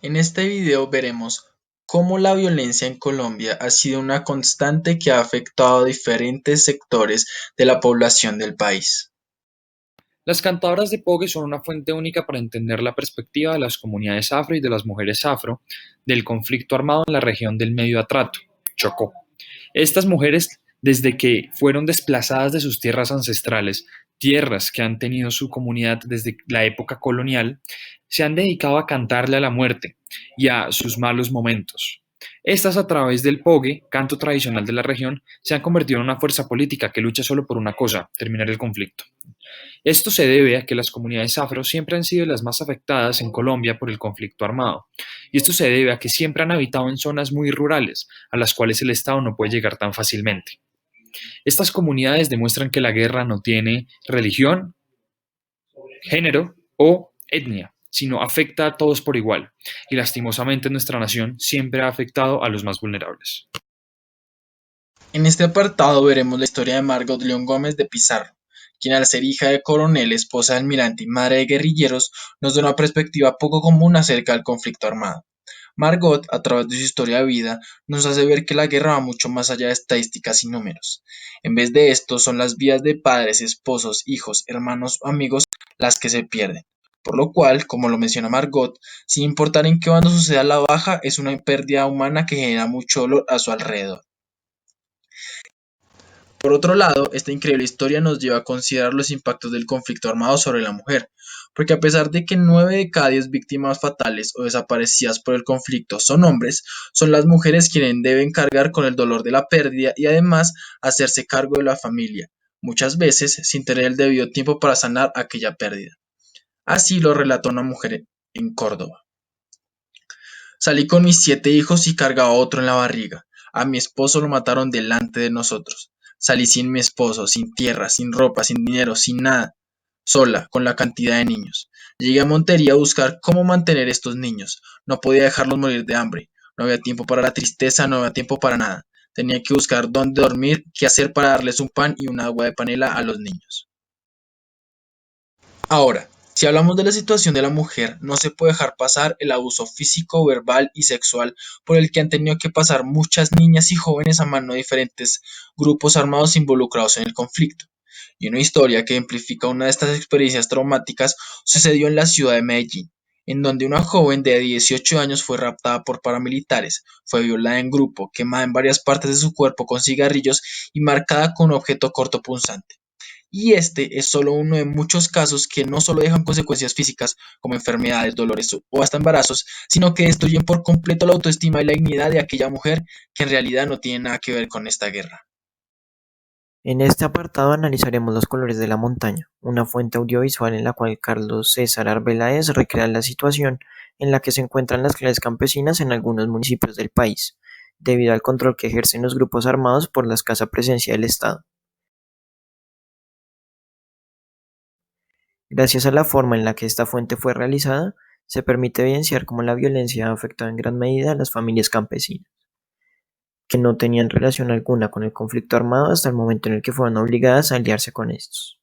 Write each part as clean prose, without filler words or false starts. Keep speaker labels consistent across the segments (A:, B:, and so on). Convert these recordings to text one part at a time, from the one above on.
A: En este video veremos cómo la violencia en Colombia ha sido una constante que ha afectado a diferentes sectores de la población del país.
B: Las cantadoras de Pogue son una fuente única para entender la perspectiva de las comunidades afro y de las mujeres afro del conflicto armado en la región del Medio Atrato, Chocó. Estas mujeres, desde que fueron desplazadas de sus tierras ancestrales, tierras que han tenido su comunidad desde la época colonial, se han dedicado a cantarle a la muerte y a sus malos momentos. Estas, a través del Pogue, canto tradicional de la región, se han convertido en una fuerza política que lucha solo por una cosa: terminar el conflicto. Esto se debe a que las comunidades afro siempre han sido las más afectadas en Colombia por el conflicto armado, y esto se debe a que siempre han habitado en zonas muy rurales, a las cuales el Estado no puede llegar tan fácilmente. Estas comunidades demuestran que la guerra no tiene religión, género o etnia, sino afecta a todos por igual, y lastimosamente nuestra nación siempre ha afectado a los más vulnerables.
A: En este apartado veremos la historia de Margot León Gómez de Pizarro, quien al ser hija de coronel, esposa de almirante y madre de guerrilleros, nos da una perspectiva poco común acerca del conflicto armado. Margot, a través de su historia de vida, nos hace ver que la guerra va mucho más allá de estadísticas y números. En vez de esto, son las vidas de padres, esposos, hijos, hermanos o amigos las que se pierden. Por lo cual, como lo menciona Margot, sin importar en qué bando suceda la baja, es una pérdida humana que genera mucho dolor a su alrededor. Por otro lado, esta increíble historia nos lleva a considerar los impactos del conflicto armado sobre la mujer, porque a pesar de que 9 de cada 10 víctimas fatales o desaparecidas por el conflicto son hombres, son las mujeres quienes deben cargar con el dolor de la pérdida y además hacerse cargo de la familia, muchas veces sin tener el debido tiempo para sanar aquella pérdida. Así lo relató una mujer en Córdoba. Salí con mis 7 hijos y cargaba otro en la barriga. A mi esposo lo mataron delante de nosotros. Salí sin mi esposo, sin tierra, sin ropa, sin dinero, sin nada, sola, con la cantidad de niños. Llegué a Montería a buscar cómo mantener estos niños. No podía dejarlos morir de hambre. No había tiempo para la tristeza, no había tiempo para nada. Tenía que buscar dónde dormir, qué hacer para darles un pan y un agua de panela a los niños. Ahora, si hablamos de la situación de la mujer, no se puede dejar pasar el abuso físico, verbal y sexual por el que han tenido que pasar muchas niñas y jóvenes a mano de diferentes grupos armados involucrados en el conflicto. Y una historia que ejemplifica una de estas experiencias traumáticas sucedió en la ciudad de Medellín, en donde una joven de 18 años fue raptada por paramilitares, fue violada en grupo, quemada en varias partes de su cuerpo con cigarrillos y marcada con un objeto cortopunzante. Y este es solo uno de muchos casos que no solo dejan consecuencias físicas como enfermedades, dolores o hasta embarazos, sino que destruyen por completo la autoestima y la dignidad de aquella mujer que en realidad no tiene nada que ver con esta guerra.
C: En este apartado analizaremos los colores de la montaña, una fuente audiovisual en la cual Carlos César Arbeláez recrea la situación en la que se encuentran las clases campesinas en algunos municipios del país, debido al control que ejercen los grupos armados por la escasa presencia del Estado. Gracias a la forma en la que esta fuente fue realizada, se permite evidenciar cómo la violencia ha afectado en gran medida a las familias campesinas, que no tenían relación alguna con el conflicto armado hasta el momento en el que fueron obligadas a aliarse con estos.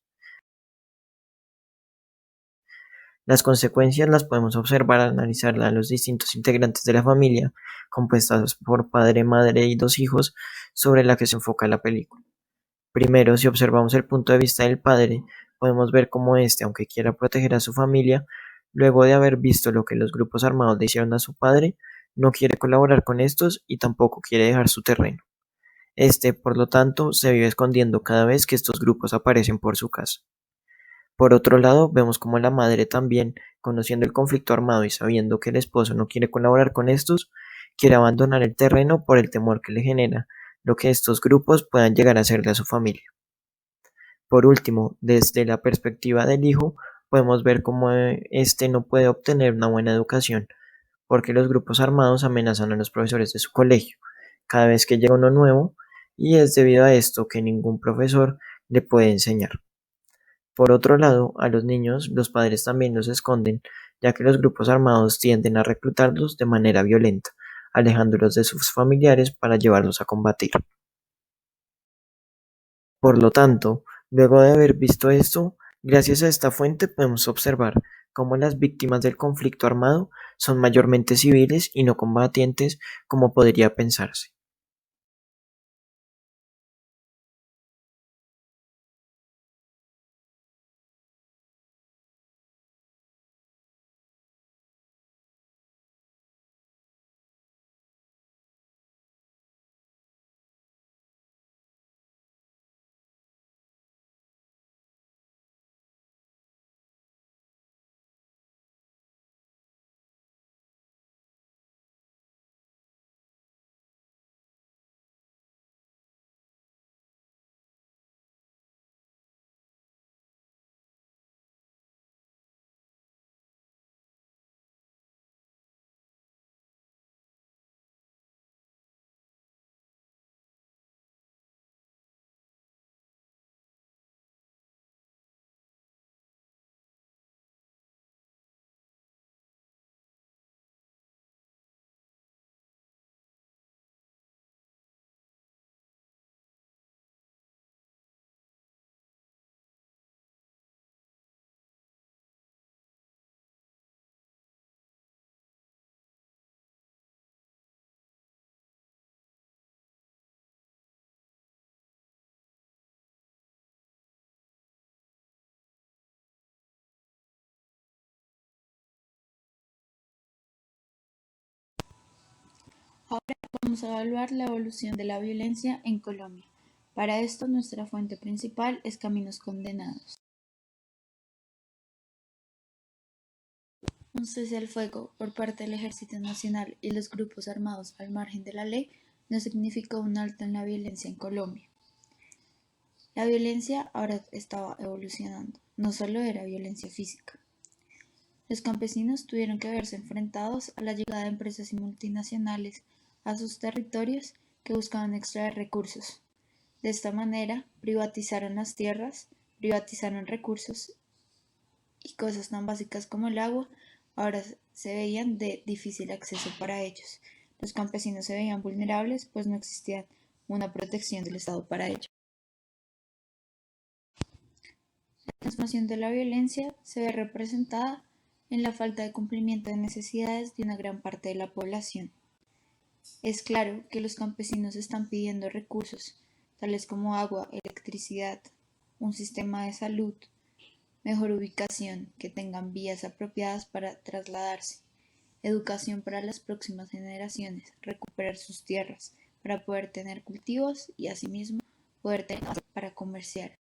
C: Las consecuencias las podemos observar al analizar a los distintos integrantes de la familia, compuestas por padre, madre y 2 hijos, sobre la que se enfoca la película. Primero, si observamos el punto de vista del padre, podemos ver cómo éste, aunque quiera proteger a su familia, luego de haber visto lo que los grupos armados le hicieron a su padre, no quiere colaborar con estos y tampoco quiere dejar su terreno. Este, por lo tanto, se vive escondiendo cada vez que estos grupos aparecen por su casa. Por otro lado, vemos como la madre también, conociendo el conflicto armado y sabiendo que el esposo no quiere colaborar con estos, quiere abandonar el terreno por el temor que le genera lo que estos grupos puedan llegar a hacerle a su familia. Por último, desde la perspectiva del hijo, podemos ver cómo éste no puede obtener una buena educación, porque los grupos armados amenazan a los profesores de su colegio cada vez que llega uno nuevo, y es debido a esto que ningún profesor le puede enseñar. Por otro lado, a los niños, los padres también los esconden, ya que los grupos armados tienden a reclutarlos de manera violenta, alejándolos de sus familiares para llevarlos a combatir. Por lo tanto, luego de haber visto esto, gracias a esta fuente podemos observar cómo las víctimas del conflicto armado son mayormente civiles y no combatientes como podría pensarse.
D: Ahora vamos a evaluar la evolución de la violencia en Colombia. Para esto, nuestra fuente principal es Caminos Condenados. Un cese al fuego por parte del Ejército Nacional y los grupos armados al margen de la ley no significó un alto en la violencia en Colombia. La violencia ahora estaba evolucionando, no solo era violencia física. Los campesinos tuvieron que verse enfrentados a la llegada de empresas y multinacionales a sus territorios que buscaban extraer recursos. De esta manera, privatizaron las tierras, privatizaron recursos y cosas tan básicas como el agua ahora se veían de difícil acceso para ellos. Los campesinos se veían vulnerables pues no existía una protección del Estado para ellos. La transformación de la violencia se ve representada en la falta de cumplimiento de necesidades de una gran parte de la población. Es claro que los campesinos están pidiendo recursos, tales como agua, electricidad, un sistema de salud, mejor ubicación, que tengan vías apropiadas para trasladarse, educación para las próximas generaciones, recuperar sus tierras para poder tener cultivos y asimismo poder tener para comerciar.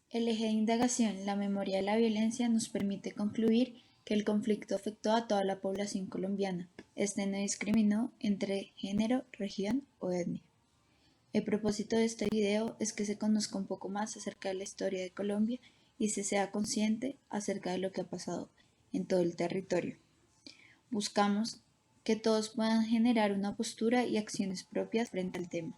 D: El eje de indagación, la memoria de la violencia, nos permite concluir que el conflicto afectó a toda la población colombiana. Este no discriminó entre género, región o etnia. El propósito de este video es que se conozca un poco más acerca de la historia de Colombia y se sea consciente acerca de lo que ha pasado en todo el territorio. Buscamos que todos puedan generar una postura y acciones propias frente al tema.